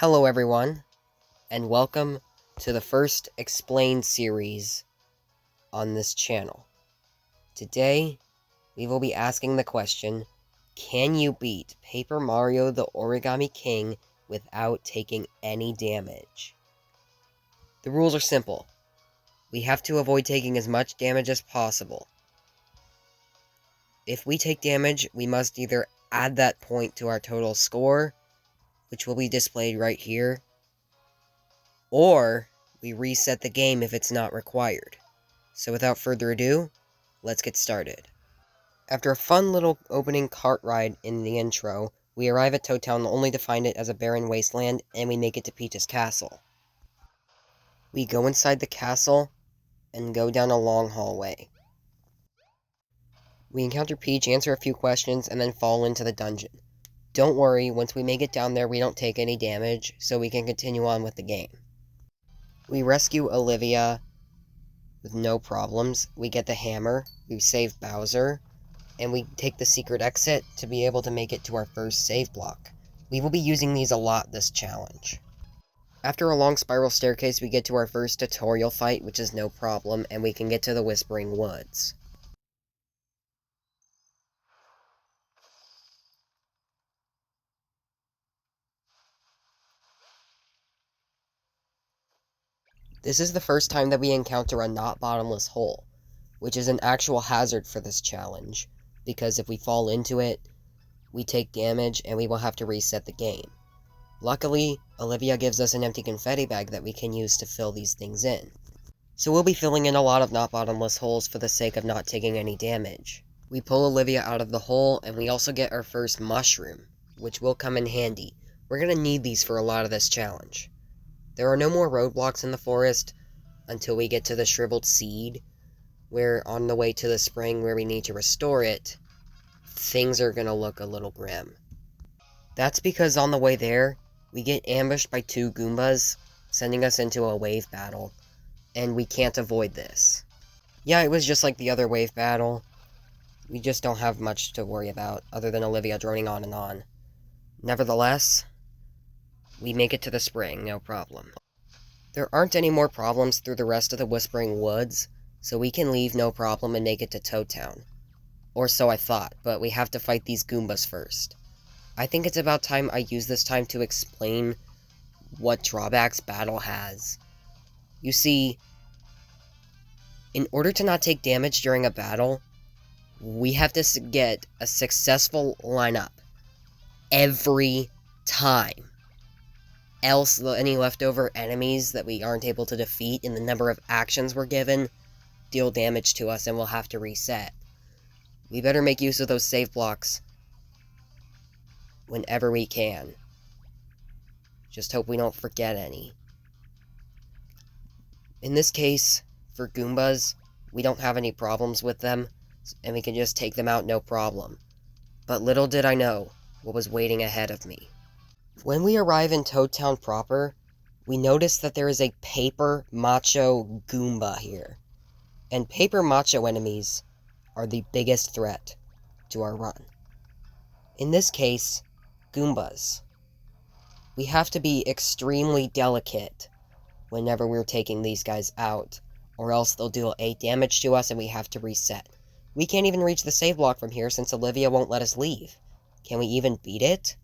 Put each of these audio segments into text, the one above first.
Hello everyone, and welcome to the first Explained series on this channel. Today, we will be asking the question, can you beat Paper Mario the Origami King without taking any damage? The rules are simple. We have to avoid taking as much damage as possible. If we take damage, we must either add that point to our total score, which will be displayed right here, or we reset the game if it's not required. So without further ado, let's get started. After a fun little opening cart ride in the intro, we arrive at Toad Town only to find it as a barren wasteland, and we make it to Peach's castle. We go inside the castle and go down a long hallway. We encounter Peach, answer a few questions, and then fall into the dungeon. Don't worry, once we make it down there we don't take any damage, so we can continue on with the game. We rescue Olivia with no problems. We get the hammer, we save Bowser, and we take the secret exit to be able to make it to our first save block. We will be using these a lot this challenge. After a long spiral staircase, we get to our first tutorial fight, which is no problem, and we can get to the Whispering Woods. This is the first time that we encounter a not bottomless hole, which is an actual hazard for this challenge, because if we fall into it, we take damage and we will have to reset the game. Luckily, Olivia gives us an empty confetti bag that we can use to fill these things in. So we'll be filling in a lot of not bottomless holes for the sake of not taking any damage. We pull Olivia out of the hole, and we also get our first mushroom, which will come in handy. We're gonna need these for a lot of this challenge. There are no more roadblocks in the forest until we get to the shriveled seed, where on the way to the spring where we need to restore it, things are gonna look a little grim. That's because on the way there, we get ambushed by two Goombas, sending us into a wave battle, and we can't avoid this. Yeah, it was just like the other wave battle. We just don't have much to worry about, other than Olivia droning on and on. Nevertheless, we make it to the spring, no problem. There aren't any more problems through the rest of the Whispering Woods, so we can leave no problem and make it to Toad Town. Or so I thought, but we have to fight these Goombas first. I think it's about time I use this time to explain what drawbacks battle has. You see, in order to not take damage during a battle, we have to get a successful lineup every time. Else, any leftover enemies that we aren't able to defeat in the number of actions we're given deal damage to us and we'll have to reset. We better make use of those save blocks whenever we can. Just hope we don't forget any. In this case, for Goombas, we don't have any problems with them, and we can just take them out no problem. But little did I know what was waiting ahead of me. When we arrive in Toad Town proper, we notice that there is a Paper Macho Goomba here. And Paper Macho enemies are the biggest threat to our run. In this case, Goombas. We have to be extremely delicate whenever we're taking these guys out, or else they'll deal 8 damage to us and we have to reset. We can't even reach the save block from here since Olivia won't let us leave. Can we even beat it?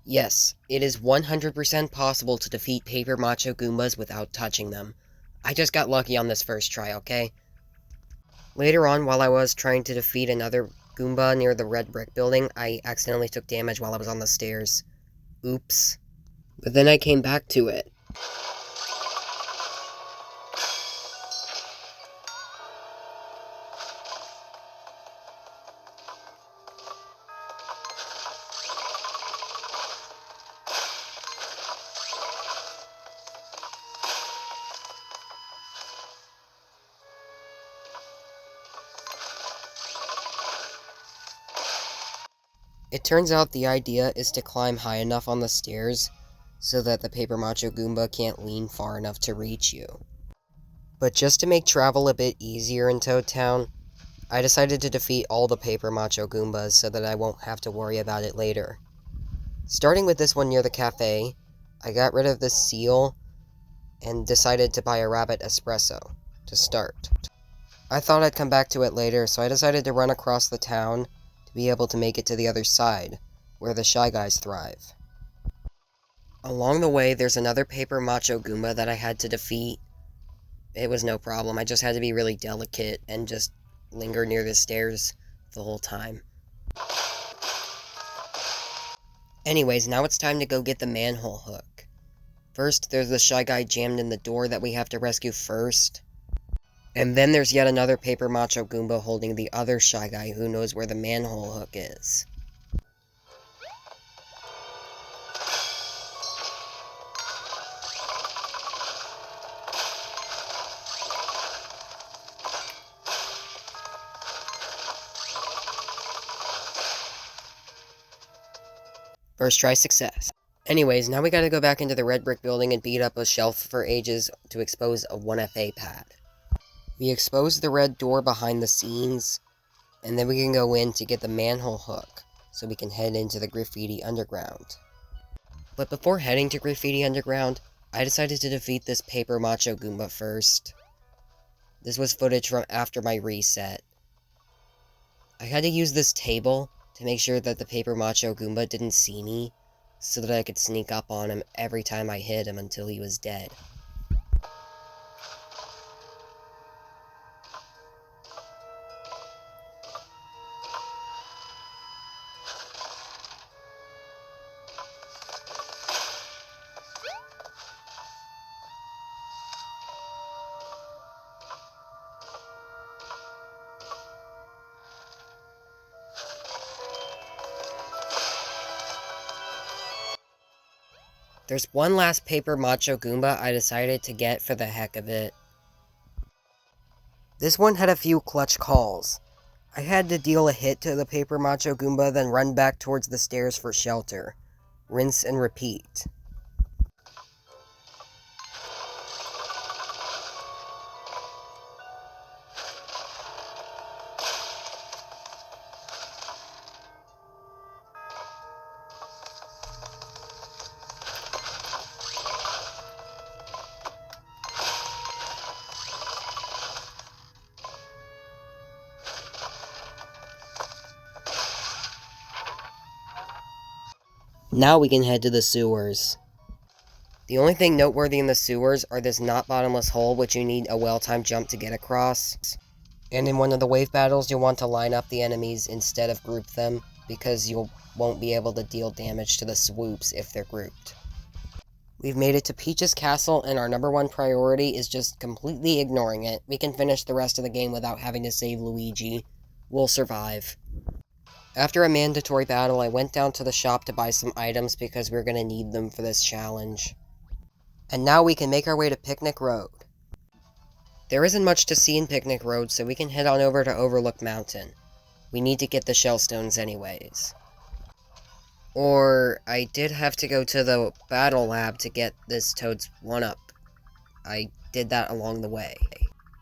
Yes, it is 100% possible to defeat Paper Macho Goombas without touching them. I just got lucky on this first try, okay? Later on, while I was trying to defeat another Goomba near the red brick building, I accidentally took damage while I was on the stairs. Oops. But then I came back to it. It turns out the idea is to climb high enough on the stairs so that the Paper Macho Goomba can't lean far enough to reach you. But just to make travel a bit easier in Toad Town, I decided to defeat all the Paper Macho Goombas so that I won't have to worry about it later. Starting with this one near the cafe, I got rid of this seal and decided to buy a rabbit espresso to start. I thought I'd come back to it later, so I decided to run across the town to be able to make it to the other side, where the Shy Guys thrive. Along the way, there's another Paper Macho Goomba that I had to defeat. It was no problem, I just had to be really delicate and just linger near the stairs the whole time. Anyways, now it's time to go get the manhole hook. First, there's the Shy Guy jammed in the door that we have to rescue first. And then there's yet another Paper Macho Goomba holding the other Shy Guy who knows where the manhole hook is. First try success. Anyways, now we gotta go back into the red brick building and beat up a shelf for ages to expose a 1FA pad. We expose the red door behind the scenes, and then we can go in to get the manhole hook, so we can head into the Graffiti Underground. But before heading to Graffiti Underground, I decided to defeat this Paper Macho Goomba first. This was footage from after my reset. I had to use this table to make sure that the Paper Macho Goomba didn't see me, so that I could sneak up on him every time I hit him until he was dead. There's one last Paper Macho Goomba I decided to get for the heck of it. This one had a few clutch calls. I had to deal a hit to the Paper Macho Goomba, then run back towards the stairs for shelter. Rinse and repeat. Now we can head to the sewers. The only thing noteworthy in the sewers are this not bottomless hole, which you need a well-timed jump to get across. And in one of the wave battles, you'll want to line up the enemies instead of group them, because you won't be able to deal damage to the swoops if they're grouped. We've made it to Peach's Castle, and our #1 priority is just completely ignoring it. We can finish the rest of the game without having to save Luigi. We'll survive. After a mandatory battle, I went down to the shop to buy some items because we're going to need them for this challenge. And now we can make our way to Picnic Road. There isn't much to see in Picnic Road, so we can head on over to Overlook Mountain. We need to get the shell stones anyways. Or, I did have to go to the Battle Lab to get this Toad's 1-up. I did that along the way.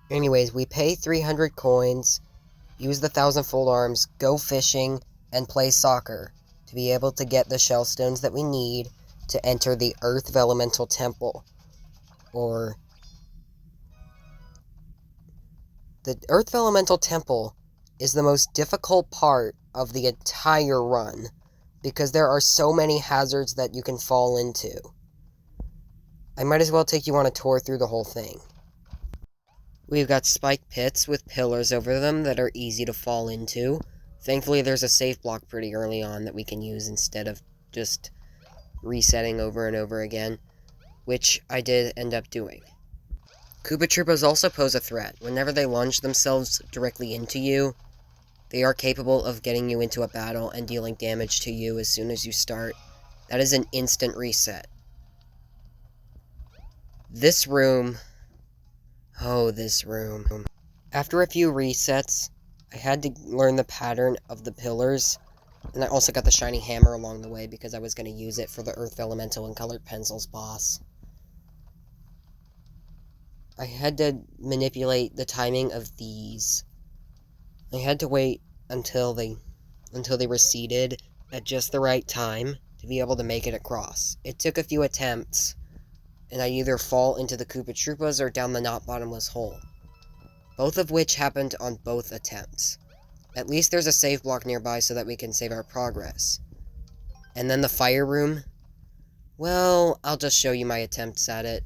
Anyways, we pay 300 coins, use the 1,000-fold arms, go fishing, and play soccer to be able to get the shell stones that we need to enter the Earth Elemental Temple. Or... the Earth Elemental Temple is the most difficult part of the entire run, because there are so many hazards that you can fall into. I might as well take you on a tour through the whole thing. We've got spike pits with pillars over them that are easy to fall into. Thankfully, there's a safe block pretty early on that we can use instead of just resetting over and over again, which I did end up doing. Koopa Troopas also pose a threat. Whenever they launch themselves directly into you, they are capable of getting you into a battle and dealing damage to you as soon as you start. That is an instant reset. This room... oh, this room. After a few resets, I had to learn the pattern of the pillars And I also got the shiny hammer along the way because I was going to use it for the Earth Elemental and Colored Pencils boss. I had to manipulate the timing of these. I had to wait until they receded at just the right time to be able to make it across. It took a few attempts, and I'd either fall into the Koopa Troopas or down the not bottomless hole. Both of which happened on both attempts. At least there's a save block nearby so that we can save our progress. And then the fire room. Well, I'll just show you my attempts at it.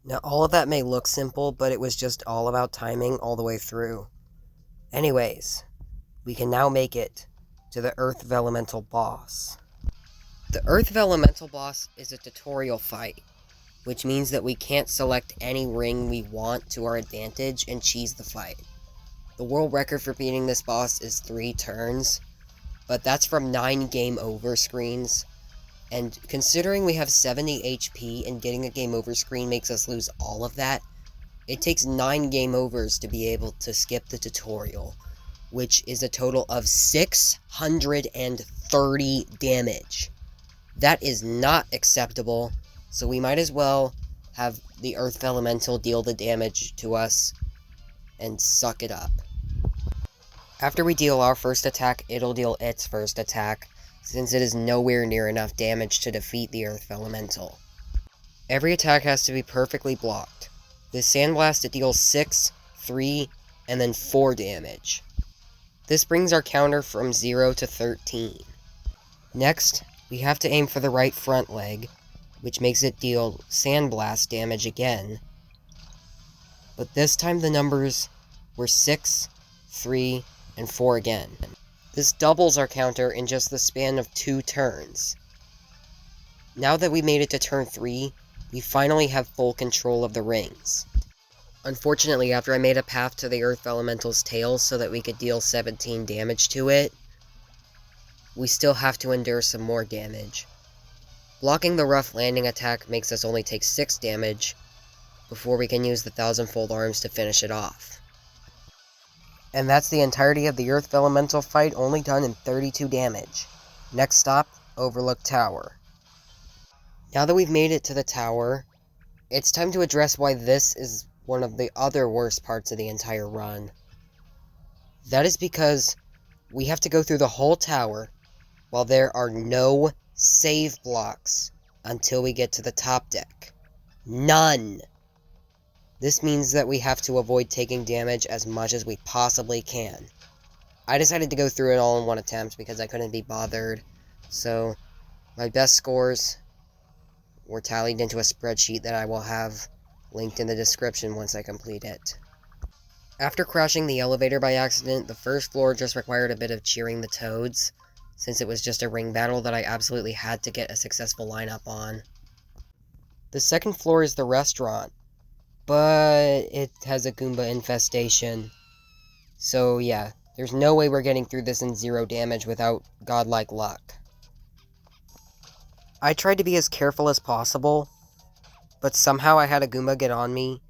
Now, all of that may look simple, but it was just all about timing all the way through. Anyways, we can now make it to the Earth Elemental boss. The Earth Elemental boss is a tutorial fight, which means that we can't select any ring we want to our advantage and cheese the fight. The world record for beating this boss is 3 turns, but that's from 9 game over screens. And considering we have 70 HP and getting a game over screen makes us lose all of that, it takes 9 game overs to be able to skip the tutorial, which is a total of 630 damage. That is not acceptable, so we might as well have the Earth Elemental deal the damage to us and suck it up. After we deal our first attack, it'll deal its first attack, since it is nowhere near enough damage to defeat the Earth Elemental. Every attack has to be perfectly blocked. This Sandblast, it deals 6, 3, and then 4 damage. This brings our counter from 0 to 13. Next, we have to aim for the right front leg, which makes it deal Sandblast damage again. But this time the numbers were 6, 3, and 4 again. This doubles our counter in just the span of 2 turns. Now that we made it to turn 3, we finally have full control of the rings. Unfortunately, after I made a path to the Earth Elemental's tail so that we could deal 17 damage to it, we still have to endure some more damage. Blocking the rough landing attack makes us only take 6 damage before we can use the thousandfold arms to finish it off. And that's the entirety of the Earth Elemental fight, only done in 32 damage. Next stop, Overlook Tower. Now that we've made it to the tower, it's time to address why this is one of the other worst parts of the entire run. That is because we have to go through the whole tower while there are no save blocks until we get to the top deck. None! This means that we have to avoid taking damage as much as we possibly can. I decided to go through it all in one attempt because I couldn't be bothered, so my best scores were tallied into a spreadsheet that I will have linked in the description once I complete it. After crashing the elevator by accident, the first floor just required a bit of cheering the toads, since it was just a ring battle that I absolutely had to get a successful lineup on. The second floor is the restaurant, but it has a Goomba infestation. So yeah, there's no way we're getting through this in 0 damage without godlike luck. I tried to be as careful as possible, but somehow I had a Goomba get on me,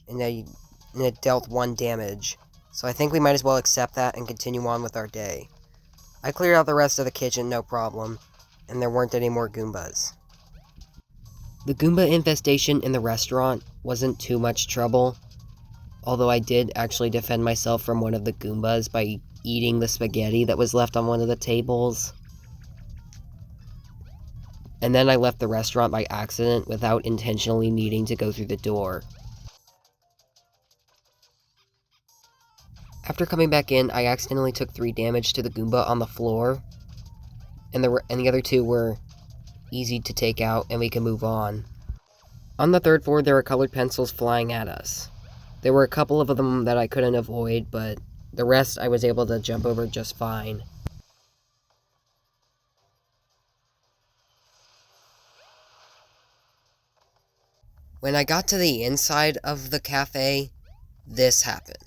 and it dealt 1 damage. So I think we might as well accept that and continue on with our day. I cleared out the rest of the kitchen, no problem, and there weren't any more Goombas. The Goomba infestation in the restaurant wasn't too much trouble, although I did actually defend myself from one of the Goombas by eating the spaghetti that was left on one of the tables. And then I left the restaurant by accident without intentionally needing to go through the door. After coming back in, I accidentally took 3 damage to the Goomba on the floor, and the other 2 were easy to take out, and we can move on. On the 3rd floor, there were colored pencils flying at us. There were a couple of them that I couldn't avoid, but the rest I was able to jump over just fine. When I got to the inside of the cafe, this happened.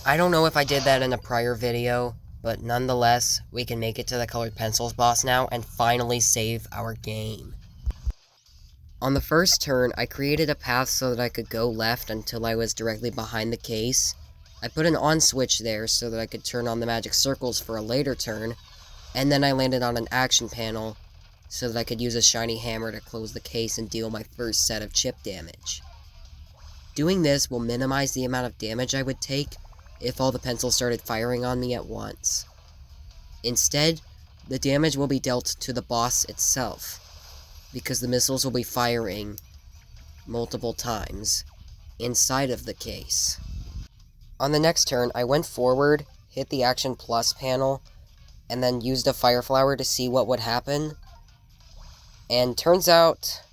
I don't know if I did that in a prior video, but nonetheless, we can make it to the colored pencils boss now and finally save our game. On the first turn, I created a path so that I could go left until I was directly behind the case. I put an on switch there so that I could turn on the magic circles for a later turn, and then I landed on an action panel so that I could use a shiny hammer to close the case and deal my first set of chip damage. Doing this will minimize the amount of damage I would take if all the pencils started firing on me at once. Instead, the damage will be dealt to the boss itself, because the missiles will be firing multiple times inside of the case. On the next turn, I went forward, hit the Action Plus panel, and then used a Fire Flower to see what would happen. And turns out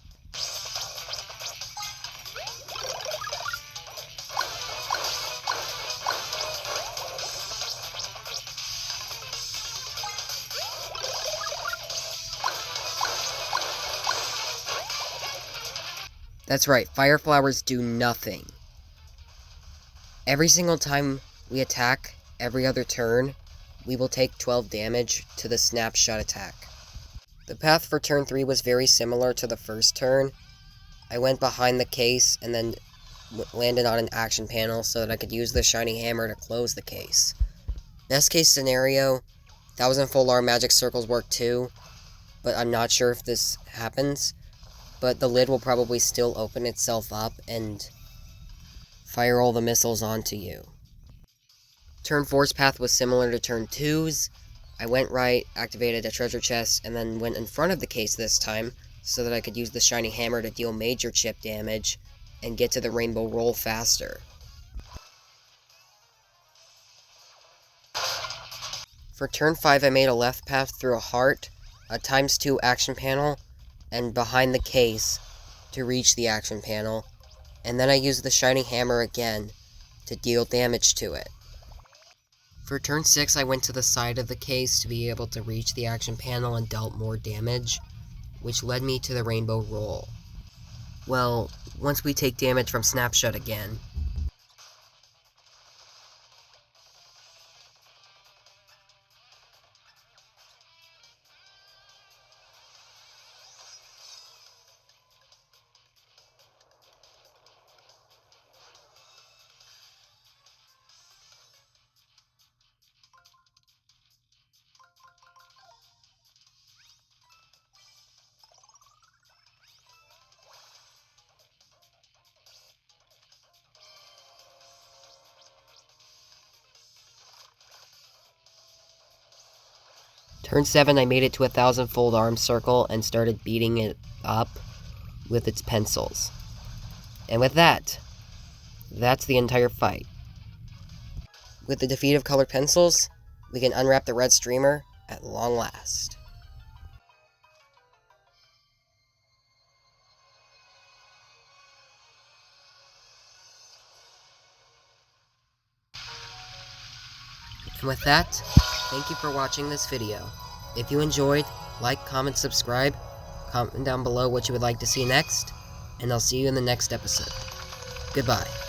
that's right, Fire Flowers do nothing. Every single time we attack, every other turn, we will take 12 damage to the snapshot attack. The path for turn 3 was very similar to the first turn. I went behind the case and then landed on an action panel so that I could use the shiny hammer to close the case. Best case scenario, 1000 full R magic circles work too, but I'm not sure if this happens. But the lid will probably still open itself up and fire all the missiles onto you. Turn 4's path was similar to turn 2's, I went right, activated a treasure chest, and then went in front of the case this time, so that I could use the shiny hammer to deal major chip damage, and get to the rainbow roll faster. For turn 5 I made a left path through a heart, a ×2 action panel, and behind the case to reach the action panel, and then I used the shiny hammer again to deal damage to it. For turn 6 I went to the side of the case to be able to reach the action panel and dealt more damage, which led me to the rainbow roll. Well, once we take damage from Snapshot again. Turn 7 I made it to a 1000-fold arm circle and started beating it up with its pencils. And with that, that's the entire fight. With the defeat of colored pencils, we can unwrap the red streamer at long last. And with that, thank you for watching this video. If you enjoyed, like, comment, subscribe, comment down below what you would like to see next, and I'll see you in the next episode. Goodbye.